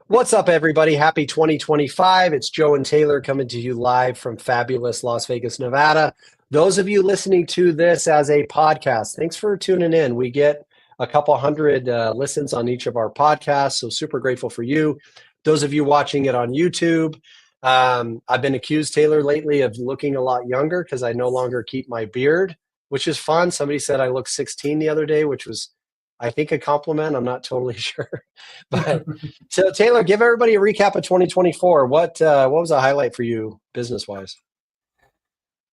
What's up, everybody? Happy 2025. It's Joe and Taylor coming to you live from fabulous Las Vegas, Nevada. Those of you listening to this as a podcast, thanks for tuning in. We get a couple hundred listens on each of our podcasts, so super grateful for you. Those of you watching it on YouTube, I've been accused, Taylor, lately of looking a lot younger because I no longer keep my beard, which is fun. Somebody said I looked 16 the other day, which was, I think, a compliment. I'm not totally sure. But so Taylor, give everybody a recap of 2024. What was a highlight for you business wise?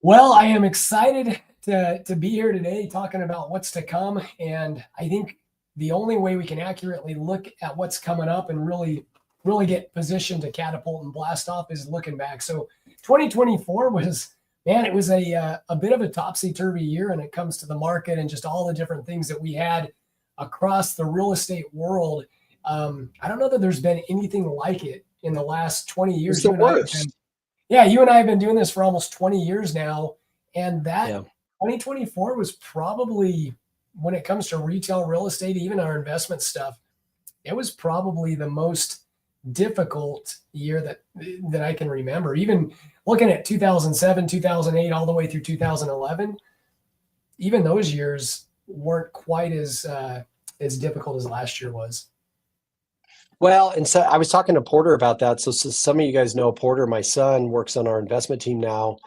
Well, I am excited to be here today talking about what's to come. And I think the only way we can accurately look at what's coming up and really get positioned to catapult and blast off is looking back. So 2024 was, man, it was a bit of a topsy-turvy year when it comes to the market and just all the different things that we had across the real estate world. I don't know that there's been anything like it in the last 20 It's years. the worst. Yeah, you and I have been doing this for almost 20 years now. And that Yeah. 2024 was probably, when it comes to retail real estate, even our investment stuff, it was probably the most difficult year that I can remember. Even looking at 2007, 2008, all the way through 2011, even those years weren't quite as difficult as last year was. Well, and so I was talking to Porter about that. So some of you guys know Porter, my son, works on our investment team now,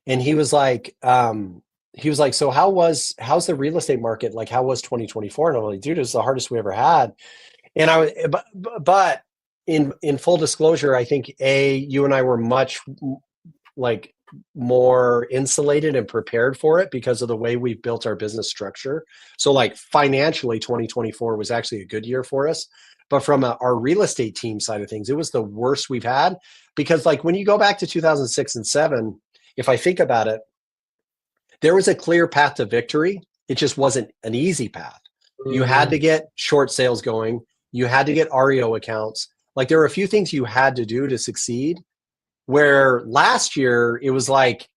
and he was like, so how's the real estate market? Like, how was 2024? And I'm like, dude, it's the hardest we ever had. And I was, but in full disclosure, I think you and I were much like more insulated and prepared for it because of the way we've built our business structure. So like financially, 2024 was actually a good year for us. But from our real estate team side of things, it was the worst we've had because like when you go back to 2006 and 7, if I think about it, there was a clear path to victory. It just wasn't an easy path. You had Mhm. to get short sales going. You had to get REO accounts. Like there were a few things you had to do to succeed. Where last year it was like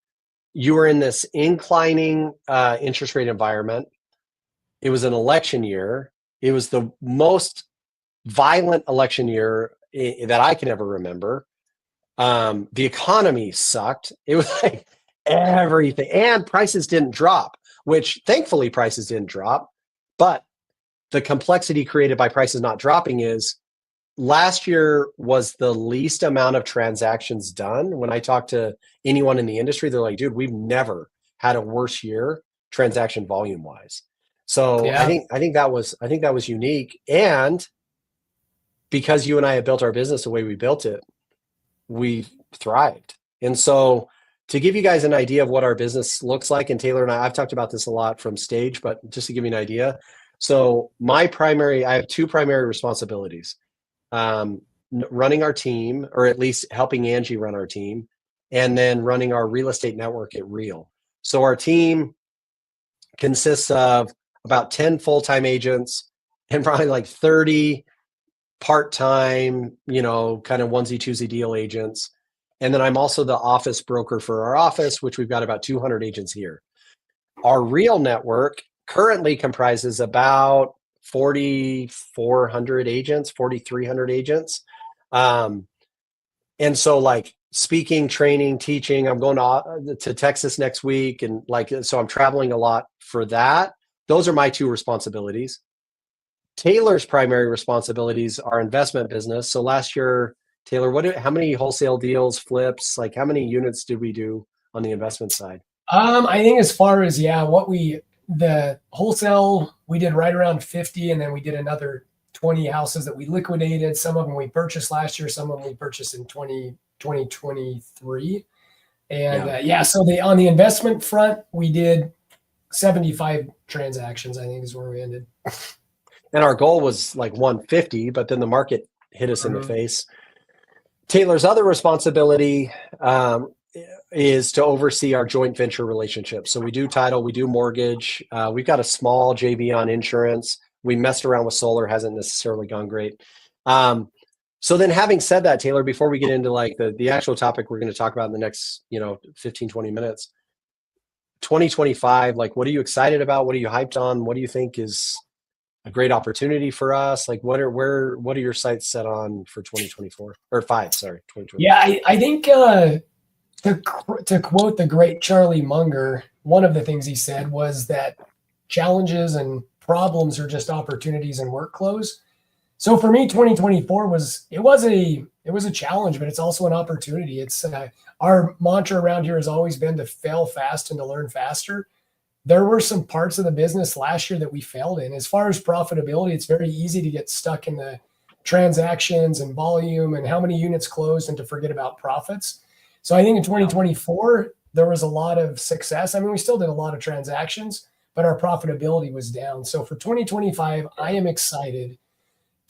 you were in this inclining interest rate environment. It was an election year. It was the most violent election year that I can ever remember. The economy sucked. It was like everything, and prices didn't drop, which thankfully prices didn't drop. But the complexity created by prices not dropping is last year was the least amount of transactions done. When I talk to anyone in the industry, they're like, dude, we've never had a worse year transaction volume wise. So I Yeah. think I think that was I think that was unique. And because you and I have built our business the way we built it, we thrived. And so to give you guys an idea of what our business looks like, and Taylor and I've talked about this a lot from stage, but just to give you an idea. So I have two primary responsibilities. Running our team, or at least helping Angie run our team, and then running our real estate network at Real. So our team consists of about 10 full-time agents and probably like 30 part-time, kind of onesie twosie deal agents. And then I'm also the office broker for our office, which we've got about 200 agents here. Our Real network currently comprises about 4,400 agents, 4,300 agents. Um, and so like speaking, training, teaching, I'm going to Texas next week. And like, so I'm traveling a lot for that. Those are my two responsibilities. Taylor's primary responsibilities are investment business. So last year, Taylor, how many wholesale deals, flips, like how many units did we do on the investment side? I think as far as, yeah, the wholesale, we did right around 50, and then we did another 20 houses that we liquidated. Some of them we purchased last year, some of them we purchased in 2023. And Yeah. yeah, so on the investment front, we did 75 transactions, I think is where we ended. And our goal was like 150, but then the market hit us in the face. Taylor's other responsibility is to oversee our joint venture relationship. So we do title, we do mortgage. We've got a small JV on insurance. We messed around with solar, hasn't necessarily gone great. So then having said that, Taylor, before we get into like the actual topic we're going to talk about in the next, 15, 20 minutes, 2025, like what are you excited about? What are you hyped on? What do you think is a great opportunity for us? Like what are your sights set on for 2024 or five? Sorry, 2020. Yeah, I think to quote the great Charlie Munger, one of the things he said was that challenges and problems are just opportunities in workflows. So for me, 2024 was a challenge, but it's also an opportunity. It's our mantra around here has always been to fail fast and to learn faster. There were some parts of the business last year that we failed in. As far as profitability, it's very easy to get stuck in the transactions and volume and how many units closed and to forget about profits. So I think in 2024, there was a lot of success. I mean, we still did a lot of transactions, but our profitability was down. So for 2025, I am excited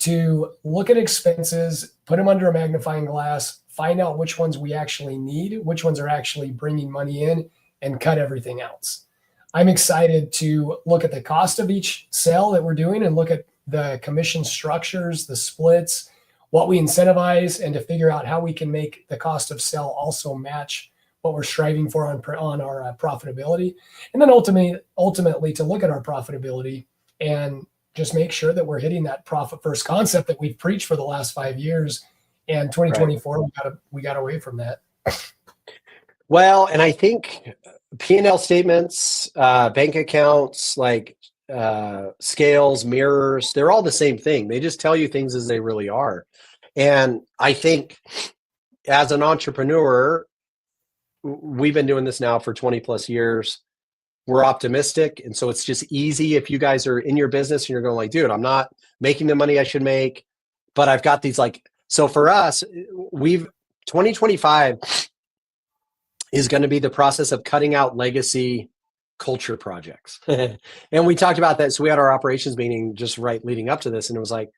to look at expenses, put them under a magnifying glass, find out which ones we actually need, which ones are actually bringing money in, and cut everything else. I'm excited to look at the cost of each sale that we're doing and look at the commission structures, the splits, what we incentivize, and to figure out how we can make the cost of sale also match what we're striving for on our profitability. And then ultimately to look at our profitability and just make sure that we're hitting that profit first concept that we've preached for the last 5 years. And 2024, we got away from that. Well, and I think P&L statements, bank accounts, like scales, mirrors, they're all the same thing. They just tell you things as they really are. And I think as an entrepreneur, we've been doing this now for 20 plus years. We're optimistic. And so it's just easy if you guys are in your business and you're going like, dude, I'm not making the money I should make, but I've got these so for us, 2025 is going to be the process of cutting out legacy culture projects. And we talked about that. So we had our operations meeting just right leading up to this. And it was like,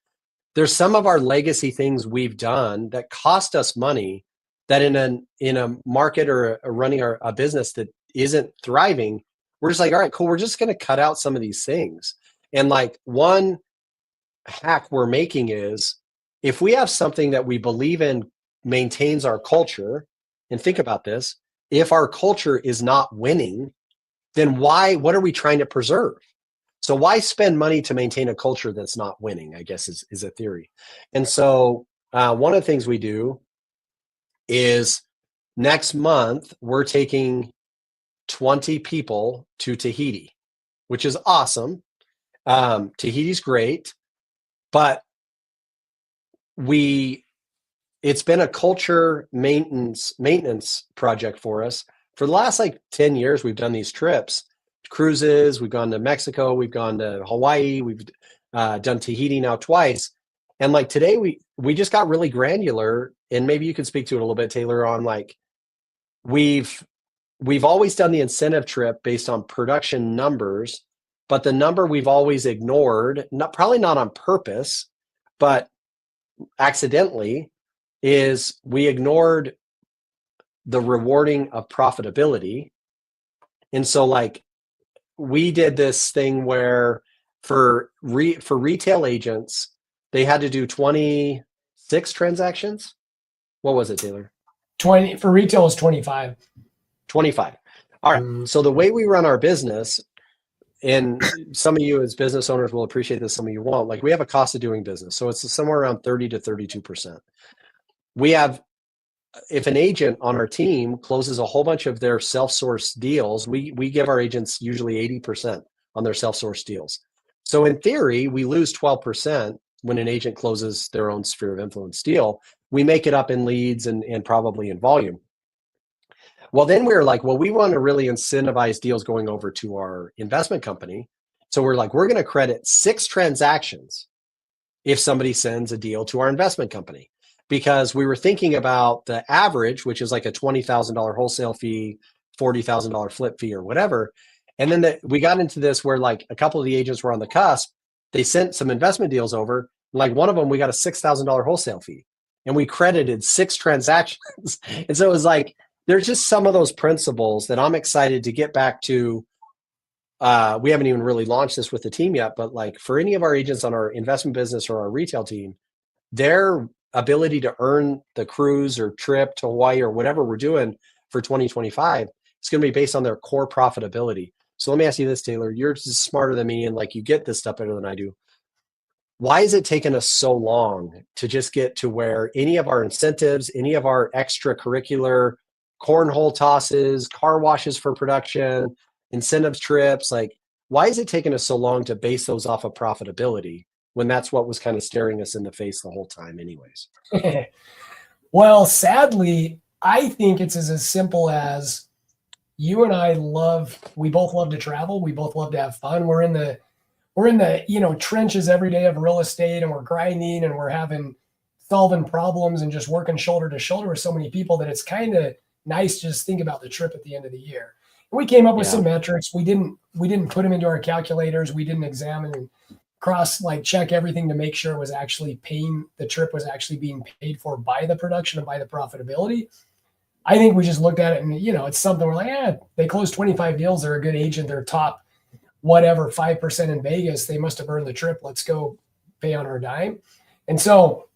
there's some of our legacy things we've done that cost us money that in a market or running a business that isn't thriving, we're just like, all right, cool. We're just going to cut out some of these things. And like one hack we're making is if we have something that we believe in maintains our culture, and think about this, if our culture is not winning, then what are we trying to preserve? So why spend money to maintain a culture that's not winning, I guess is a theory. And so one of the things we do is next month, we're taking 20 people to Tahiti, which is awesome. Tahiti's great, but it's been a culture maintenance project for us. For the last 10 years, we've done these trips, cruises. We've gone to Mexico. We've gone to Hawaii. We've done Tahiti now twice. And today we just got really granular, and maybe you could speak to it a little bit, Taylor, on we've always done the incentive trip based on production numbers, but the number we've always ignored, probably not on purpose, but accidentally, is we ignored the rewarding of profitability. And so we did this thing where for retail agents, they had to do 26 transactions. What was it, Taylor? 20 for retail is 25. 25. All right. So the way we run our business, and some of you as business owners will appreciate this, some of you won't, we have a cost of doing business. So it's somewhere around 30 to 32%. If an agent on our team closes a whole bunch of their self-source deals, we give our agents usually 80% on their self-source deals. So in theory, we lose 12% when an agent closes their own sphere of influence deal. We make it up in leads and probably in volume. Well, then we were like, well, we want to really incentivize deals going over to our investment company. So we're like, we're going to credit 6 transactions if somebody sends a deal to our investment company, because we were thinking about the average, which is like a $20,000 wholesale fee, $40,000 flip fee or whatever. And then we got into this where a couple of the agents were on the cusp. They sent some investment deals over. One of them, we got a $6,000 wholesale fee, and we credited 6 transactions. And so it was there's just some of those principles that I'm excited to get back to. We haven't even really launched this with the team yet, but for any of our agents on our investment business or our retail team, their ability to earn the cruise or trip to Hawaii or whatever we're doing for 2025 is going to be based on their core profitability. So let me ask you this, Taylor, you're just smarter than me, and you get this stuff better than I do. why has it taken us so long to just get to where any of our incentives, any of our extracurricular cornhole tosses, car washes for production, incentives trips, like why is it taking us so long to base those off of profitability when that's what was kind of staring us in the face the whole time anyways? Well, sadly, I think it's as simple as you and I we both love to travel. We both love to have fun. We're in the trenches every day of real estate, and we're grinding and we're solving problems and just working shoulder to shoulder with so many people that it's kind of nice to just think about the trip at the end of the year. And we came up with Yeah. some metrics. We didn't put them into our calculators. We didn't examine and check everything to make sure the trip was actually being paid for by the production and by the profitability. I think we just looked at it and, it's something we're like, they closed 25 deals. They're a good agent. They're top whatever, 5% in Vegas. They must have earned the trip. Let's go pay on our dime. And so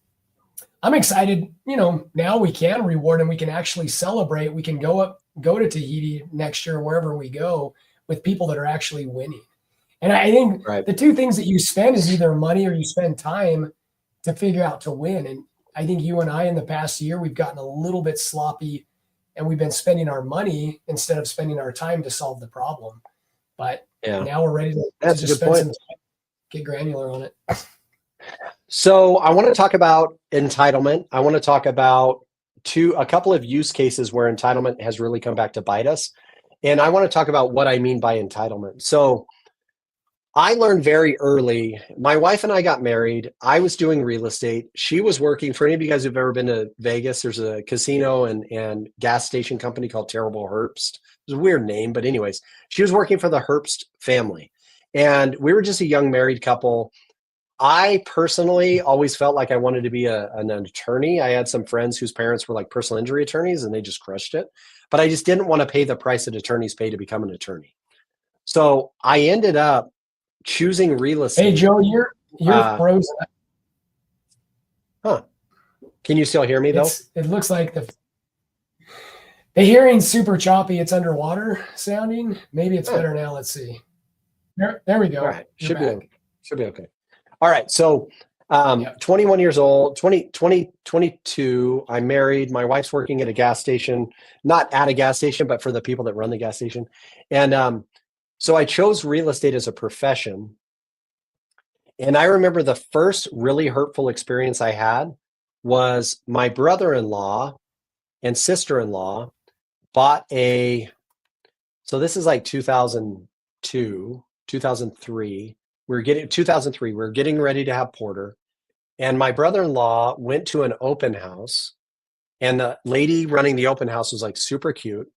I'm excited, now we can reward and we can actually celebrate. We can go to Tahiti next year, wherever we go, with people that are actually winning. And I think Right. the two things that you spend is either money or you spend time to figure out to win. And I think you and I in the past year, we've gotten a little bit sloppy and we've been spending our money instead of spending our time to solve the problem. But now we're ready to That's just a good spend point. some time, get granular on it. So I want to talk about entitlement. I want to talk about a couple of use cases where entitlement has really come back to bite us. And I want to talk about what I mean by entitlement. So I learned very early, my wife and I got married. I was doing real estate. She was working, for any of you guys who've ever been to Vegas, there's a casino and gas station company called Terrible Herbst. It's a weird name, but anyways, she was working for the Herbst family. And we were just a young married couple. I personally always felt like I wanted to be an attorney. I had some friends whose parents were like personal injury attorneys and they just crushed it. But I just didn't want to pay the price that attorneys pay to become an attorney. So I ended up choosing real estate. Hey, Joe, you're frozen. Huh. Can you still hear me though? It looks like the hearing's super choppy. It's underwater sounding. Maybe it's better now. Let's see. There we go. All right. Should be okay. All right. So 21 years old, 22. I'm married. My wife's working at a gas station, not at a gas station, but for the people that run the gas station. And so I chose real estate as a profession. And I remember the first really hurtful experience I had was my brother-in-law and sister-in-law bought so this is like 2002, 2003. We were getting ready to have Porter. And my brother-in-law went to an open house and the lady running the open house was like super cute.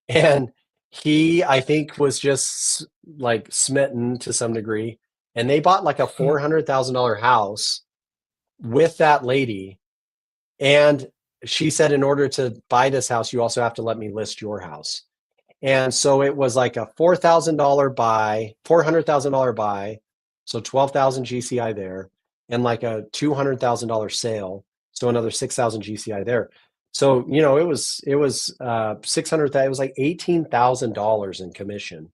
And he, I think, was just like smitten to some degree. And they bought like a $400,000 house with that lady. And she said, in order to buy this house, you also have to let me list your house. And so it was like a $400,000 buy. So 12,000 GCI there, and like a $200,000 sale. So another 6,000 GCI there. So, it was 600, it was like $18,000 in commission.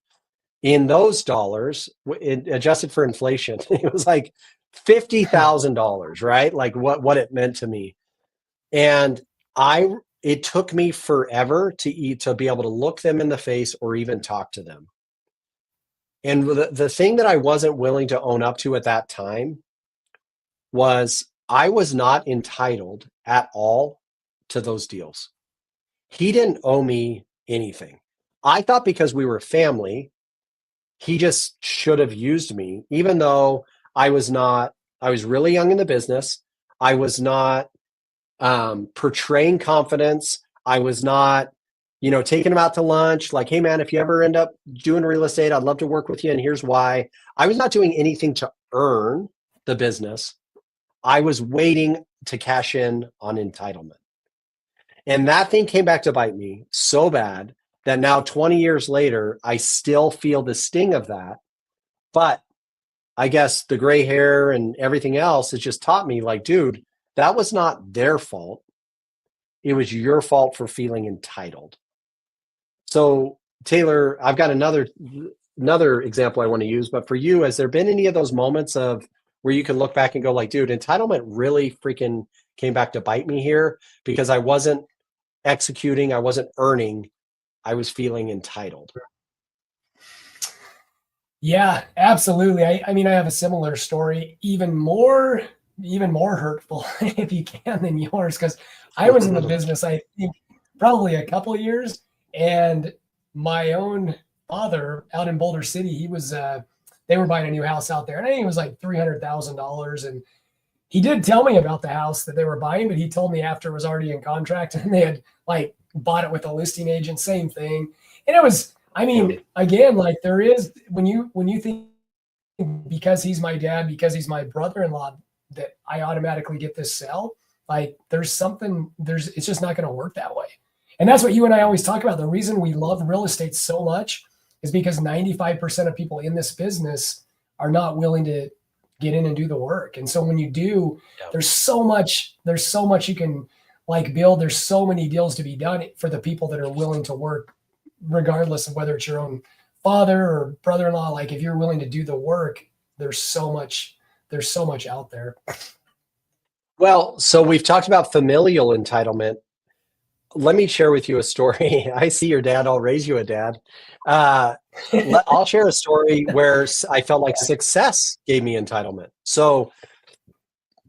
In those dollars, adjusted for inflation, it was like $50,000, right? Like what it meant to me. And it took me forever to be able to look them in the face or even talk to them. And the thing that I wasn't willing to own up to at that time was I was not entitled at all to those deals. He didn't owe me anything. I thought because we were family, he just should have used me, even though I was really young in the business. I was not portraying confidence. I was not, taking him out to lunch. Like, hey man, if you ever end up doing real estate, I'd love to work with you. And here's why. I was not doing anything to earn the business. I was waiting to cash in on entitlement. And that thing came back to bite me so bad that now 20 years later, I still feel the sting of that. But I guess the gray hair and everything else has just taught me, like, dude, that was not their fault. It was your fault for feeling entitled. So Taylor, I've got another example I want to use, but for you, has there been any of those moments of where you can look back and go like, dude, entitlement really freaking came back to bite me here because I wasn't executing, I wasn't earning, I was feeling entitled. Yeah, absolutely. I mean, I have a similar story, even more hurtful if you can than yours, because I was in the business, I think, probably a couple of years, and my own father out in Boulder City, he was they were buying a new house out there, and I think it was like $300,000, and he did tell me about the house that they were buying, but he told me after it was already in contract and they had like bought it with a listing agent, same thing. And it was, I Yeah. mean, again, like there is when you think because he's my dad, because he's my brother-in-law, that I automatically get this sell. Like there's something, it's just not going to work that way. And that's what you and I always talk about. The reason we love real estate so much is because 95% of people in this business are not willing to get in and do the work. And so when you do, Yeah. there's so much you can like build. There's so many deals to be done for the people that are willing to work, regardless of whether it's your own father or brother-in-law. Like if you're willing to do the work, there's so much out there. Well, so we've talked about familial entitlement. Let me share with you a story. I see your dad. I'll raise you a dad. I'll share a story where I felt like success gave me entitlement. So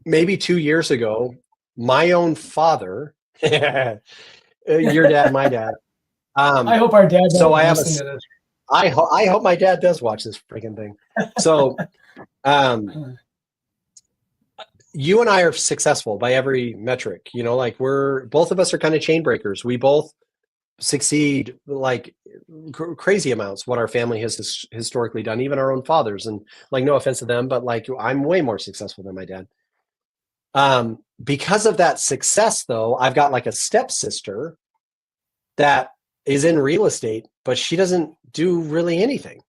maybe 2 years ago, my own father, your dad, my dad. I Um, hope our dad so doesn't I have listen to this. I hope my dad does watch this freaking thing. So um, you and I are successful by every metric. You know, like we're both of us are kind of chain breakers. We both succeed like crazy amounts what our family has historically done, even our own fathers. And like, no offense to them, but like I'm way more successful than my dad. Because of that success, though, I've got like a stepsister that is in real estate, but she doesn't do really anything.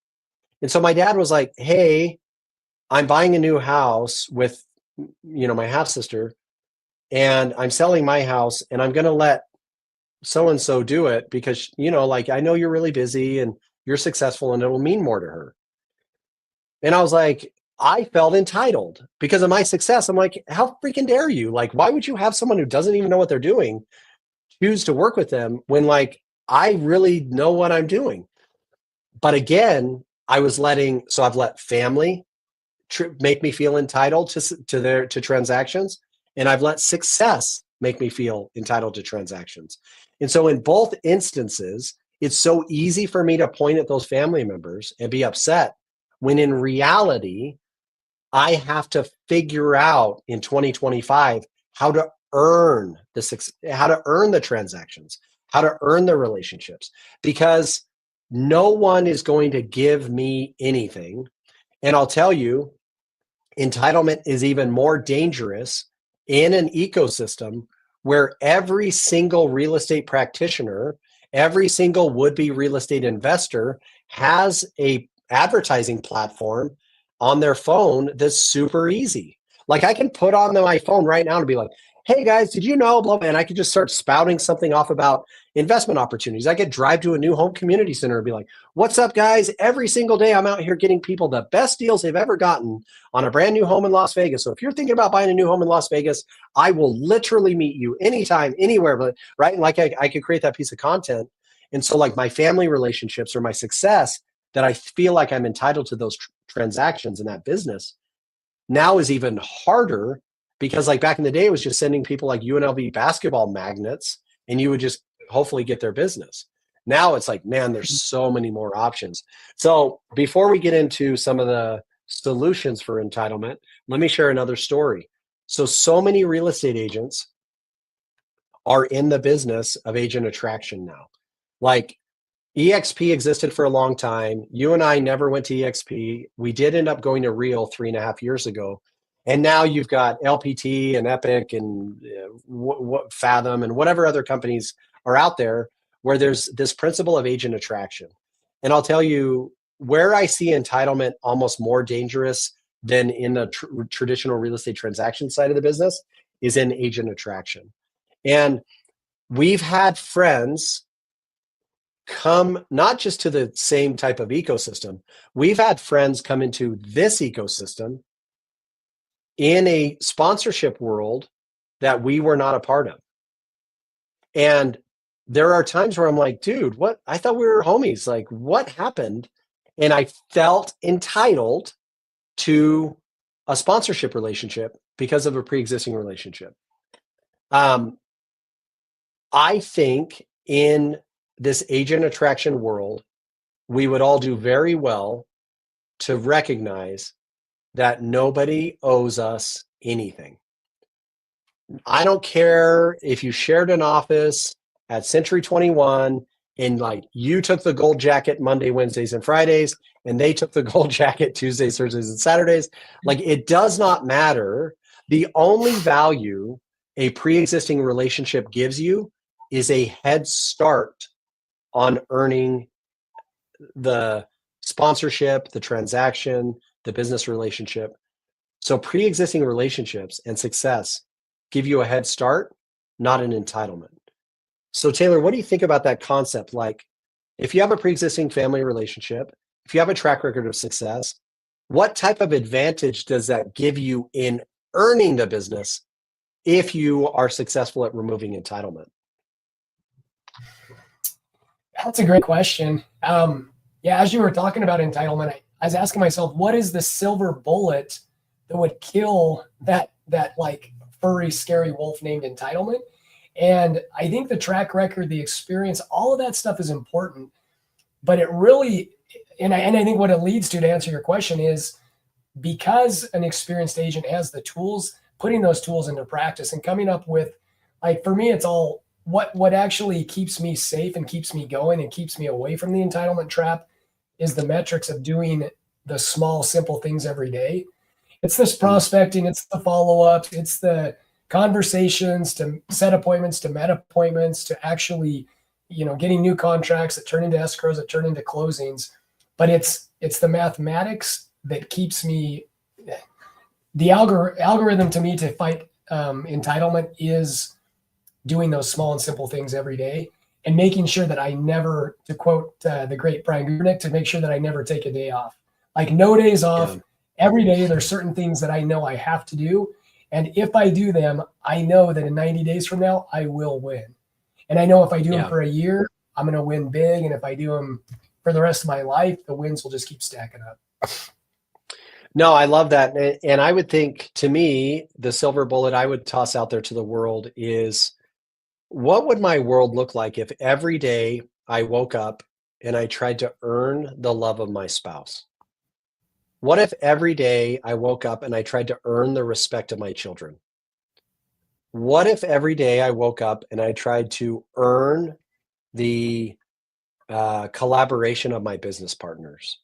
And so my dad was like, hey, I'm buying a new house with, my half sister, and I'm selling my house, and I'm going to let so and so do it because, like I know you're really busy and you're successful and it will mean more to her. And I was like, I felt entitled because of my success. I'm like, how freaking dare you? Like, why would you have someone who doesn't even know what they're doing choose to work with them when like I really know what I'm doing? But again, I've let family make me feel entitled to transactions, and I've let success make me feel entitled to transactions. And so in both instances, it's so easy for me to point at those family members and be upset when in reality, I have to figure out in 2025 how to earn how to earn the transactions, how to earn the relationships, because no one is going to give me anything. And I'll tell you, entitlement is even more dangerous in an ecosystem where every single real estate practitioner, every single would-be real estate investor has a advertising platform on their phone that's super easy. Like I can put on my phone right now and be like, hey guys, did you know, blah, blah, and I could just start spouting something off about investment opportunities. I could drive to a new home community center and be like, what's up guys? Every single day I'm out here getting people the best deals they've ever gotten on a brand new home in Las Vegas. So if you're thinking about buying a new home in Las Vegas, I will literally meet you anytime, anywhere, but right? Like I could create that piece of content. And so like my family relationships or my success that I feel like I'm entitled to those transactions in that business now is even harder because like back in the day, it was just sending people like UNLV basketball magnets and you would just hopefully get their business. Now it's like, man, there's so many more options. So before we get into some of the solutions for entitlement, let me share another story. So many real estate agents are in the business of agent attraction now. Like EXP existed for a long time. You and I never went to EXP. We did end up going to Real 3.5 years ago. And now you've got LPT and Epic and Fathom and whatever other companies are out there where there's this principle of agent attraction. And I'll tell you where I see entitlement almost more dangerous than in the traditional real estate transaction side of the business is in agent attraction. And we've had friends come not just to the same type of ecosystem. We've had friends come into this ecosystem in a sponsorship world that we were not a part of. And there are times where I'm like, dude, what? I thought we were homies. Like, what happened? And I felt entitled to a sponsorship relationship because of a pre-existing relationship. I think in this agent attraction world, we would all do very well to recognize that nobody owes us anything. I don't care if you shared an office at Century 21 and like you took the gold jacket Monday, Wednesdays, and Fridays, and they took the gold jacket Tuesdays, Thursdays, and Saturdays. Like, it does not matter. The only value a pre-existing relationship gives you is a head start on earning the sponsorship, the transaction, the business relationship. So pre-existing relationships and success give you a head start, not an entitlement. So Taylor, what do you think about that concept? Like, if you have a pre-existing family relationship, if you have a track record of success, what type of advantage does that give you in earning the business if you are successful at removing entitlement? That's a great question. Yeah, as you were talking about entitlement, I was asking myself, what is the silver bullet that would kill that like furry, scary wolf named entitlement? And I think the track record, the experience, all of that stuff is important. But it really, and I think what it leads to answer your question is, because an experienced agent has the tools, putting those tools into practice and coming up with, like, for me, it's all what actually keeps me safe and keeps me going and keeps me away from the entitlement trap is the metrics of doing the small, simple things every day. It's this prospecting, it's the follow-ups, it's the conversations, to set appointments, to met appointments, to actually, getting new contracts that turn into escrows, that turn into closings. But it's the mathematics that keeps me, the algorithm to me to fight entitlement is doing those small and simple things every day and making sure that I never, to quote the great Brian Gurnick, to make sure that I never take a day off. Like, no days off. Yeah. Every day there's certain things that I know I have to do. And if I do them, I know that in 90 days from now, I will win. And I know if I do them for a year, I'm going to win big. And if I do them for the rest of my life, the wins will just keep stacking up. No, I love that. And I would think, to me, the silver bullet I would toss out there to the world is, what would my world look like if every day I woke up and I tried to earn the love of my spouse? What if every day I woke up and I tried to earn the respect of my children? What if every day I woke up and I tried to earn the collaboration of my business partners?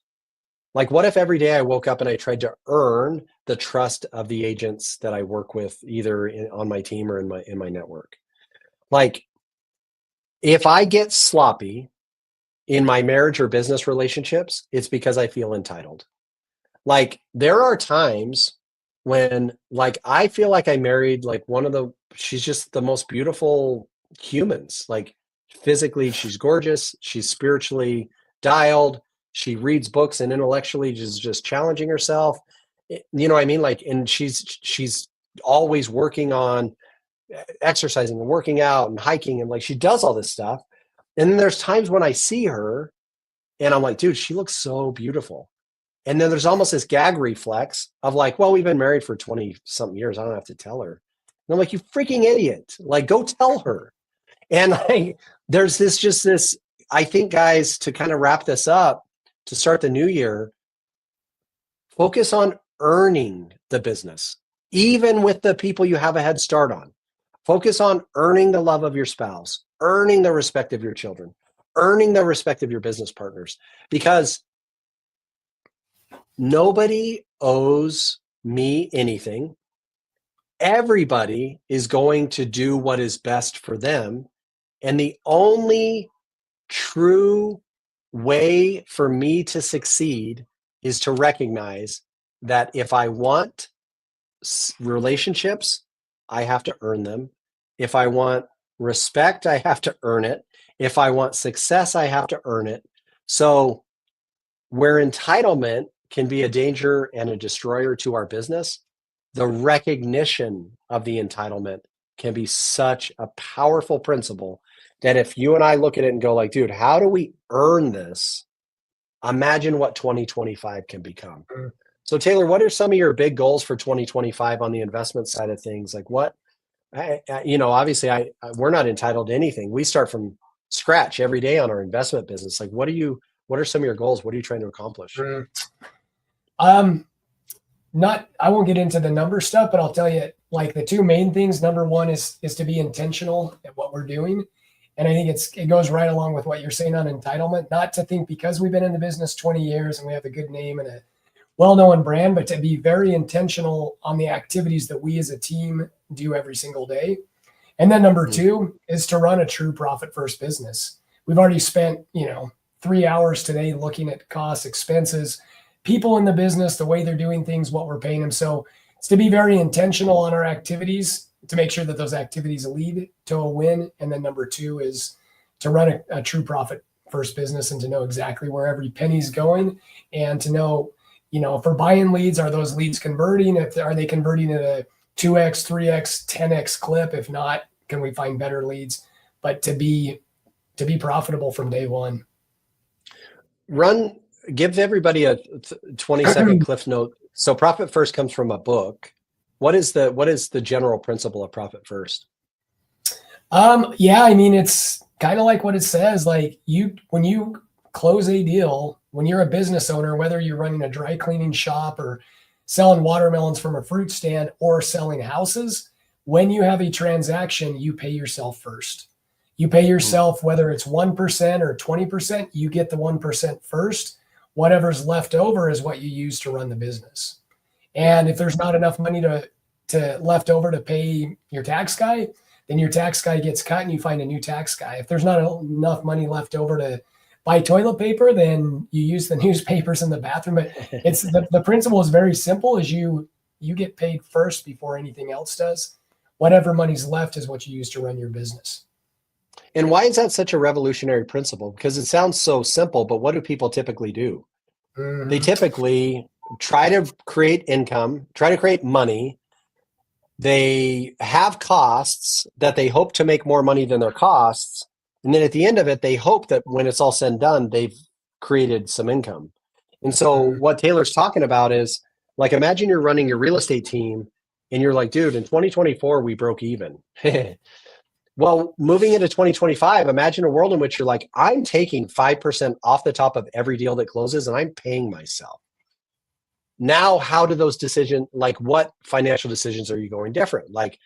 Like, what if every day I woke up and I tried to earn the trust of the agents that I work with, either on my team or in my network? Like, if I get sloppy in my marriage or business relationships, it's because I feel entitled. Like, there are times when, like, I feel like I married like she's just the most beautiful humans. Like, physically, she's gorgeous. She's spiritually dialed. She reads books and intellectually just challenging herself. You know what I mean? Like, and she's always working on exercising and working out and hiking, and like, she does all this stuff. And then there's times when I see her and I'm like, dude, she looks so beautiful. And then there's almost this gag reflex of like, well, we've been married for 20 something years. I don't have to tell her. And I'm like, you freaking idiot. Like, go tell her. And like, there's this, I think, guys, to kind of wrap this up, to start the new year, focus on earning the business, even with the people you have a head start on. Focus on earning the love of your spouse, earning the respect of your children, earning the respect of your business partners, because nobody owes me anything. Everybody is going to do what is best for them. And the only true way for me to succeed is to recognize that if I want relationships, I have to earn them. If I want respect, I have to earn it. If I want success, I have to earn it. So where entitlement can be a danger and a destroyer to our business, the recognition of the entitlement can be such a powerful principle that if you and I look at it and go like, dude, how do we earn this? Imagine what 2025 can become. So Taylor, what are some of your big goals for 2025 on the investment side of things? Like what, obviously we're not entitled to anything. We start from scratch every day on our investment business. Like what are some of your goals? What are you trying to accomplish? I won't get into the number stuff, but I'll tell you, like the two main things. Number one is to be intentional at what we're doing. And I think it goes right along with what you're saying on entitlement, not to think because we've been in the business 20 years and we have a good name and a well-known brand, but to be very intentional on the activities that we as a team do every single day. And then number two is to run a true profit first business. We've already spent, 3 hours today looking at costs, expenses, people in the business, the way they're doing things, what we're paying them. So it's to be very intentional on our activities to make sure that those activities lead to a win. And then number two is to run a true profit first business and to know exactly where every penny's going and to know, if we're buying leads, are those leads converting? Are they converting at a 2x, 3x, 10x clip? If not, can we find better leads? But to be profitable from day one. Give everybody a 20-second cliff note. So profit first comes from a book. What is the general principle of profit first? It's kind of like what it says. Like when you close a deal, when you're a business owner, whether you're running a dry cleaning shop or selling watermelons from a fruit stand or selling houses, when you have a transaction, you pay yourself first. You pay yourself, whether it's 1% or 20%, you get the 1% first. Whatever's left over is what you use to run the business. And if there's not enough money to left over to pay your tax guy, then your tax guy gets cut and you find a new tax guy. If there's not enough money left over to buy toilet paper, then you use the newspapers in the bathroom. But it's the principle is very simple: is you get paid first before anything else does. Whatever money's left is what you use to run your business. And why is that such a revolutionary principle? Because it sounds so simple, but what do people typically do? Mm-hmm. They typically try to create income, try to create money. They have costs that they hope to make more money than their costs. And then at the end of it, they hope that when it's all said and done, they've created some income. And so what Taylor's talking about is, like, imagine you're running your real estate team and you're like, dude, in 2024, we broke even. Well, moving into 2025, imagine a world in which you're like, I'm taking 5% off the top of every deal that closes and I'm paying myself. Now, how do those decisions, like what financial decisions are you going different? Like,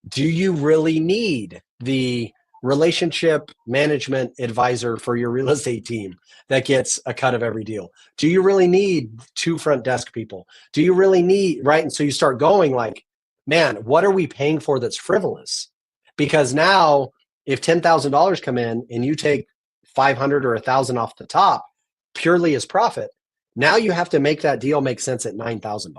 do you really need the relationship management advisor for your real estate team that gets a cut of every deal? Do you really need 2 front desk people? Do you really need, right? And so you start going like, man, what are we paying for that's frivolous? Because now if $10,000 come in and you take 500 or 1,000 off the top purely as profit, now you have to make that deal make sense at $9,000.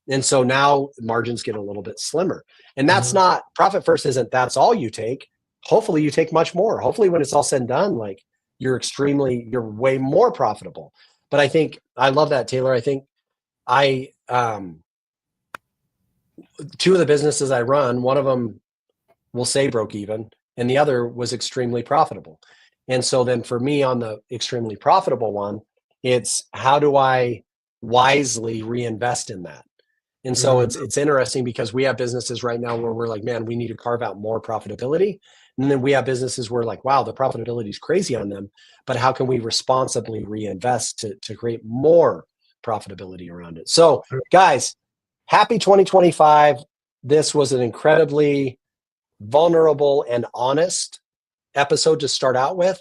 And so now margins get a little bit slimmer. And that's not, profit first isn't that's all you take. Hopefully you take much more. Hopefully when it's all said and done, like you're way more profitable. But I think, I love that, Taylor. I think two of the businesses I run, one of them will say broke even and the other was extremely profitable. And so then for me on the extremely profitable one, it's how do I wisely reinvest in that? And so it's interesting because we have businesses right now where we're like, man, we need to carve out more profitability. And then we have businesses where like, wow, the profitability is crazy on them, but how can we responsibly reinvest to create more profitability around it? So guys, happy 2025. This was an incredibly vulnerable and honest episode to start out with,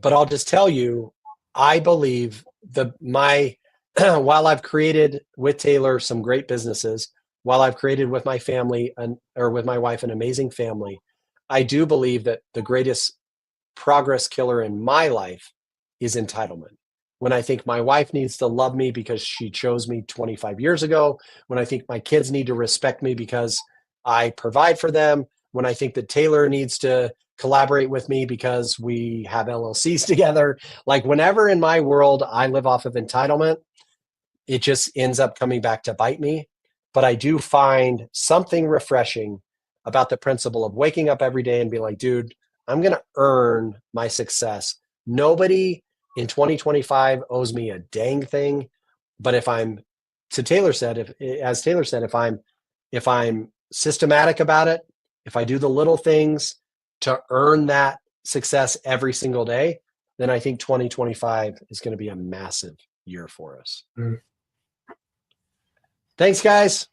but I'll just tell you, I believe while I've created with Taylor some great businesses, while I've created with my family or with my wife an amazing family, I do believe that the greatest progress killer in my life is entitlement. When I think my wife needs to love me because she chose me 25 years ago, when I think my kids need to respect me because I provide for them, when I think that Taylor needs to collaborate with me because we have LLCs together, like whenever in my world I live off of entitlement, it just ends up coming back to bite me. but I do find something refreshing about the principle of waking up every day and being like, dude, I'm going to earn my success. Nobody in 2025 owes me a dang thing. But if I'm, as Taylor said, if I'm systematic about it, if I do the little things to earn that success every single day, then I think 2025 is going to be a massive year for us. Mm. Thanks, guys.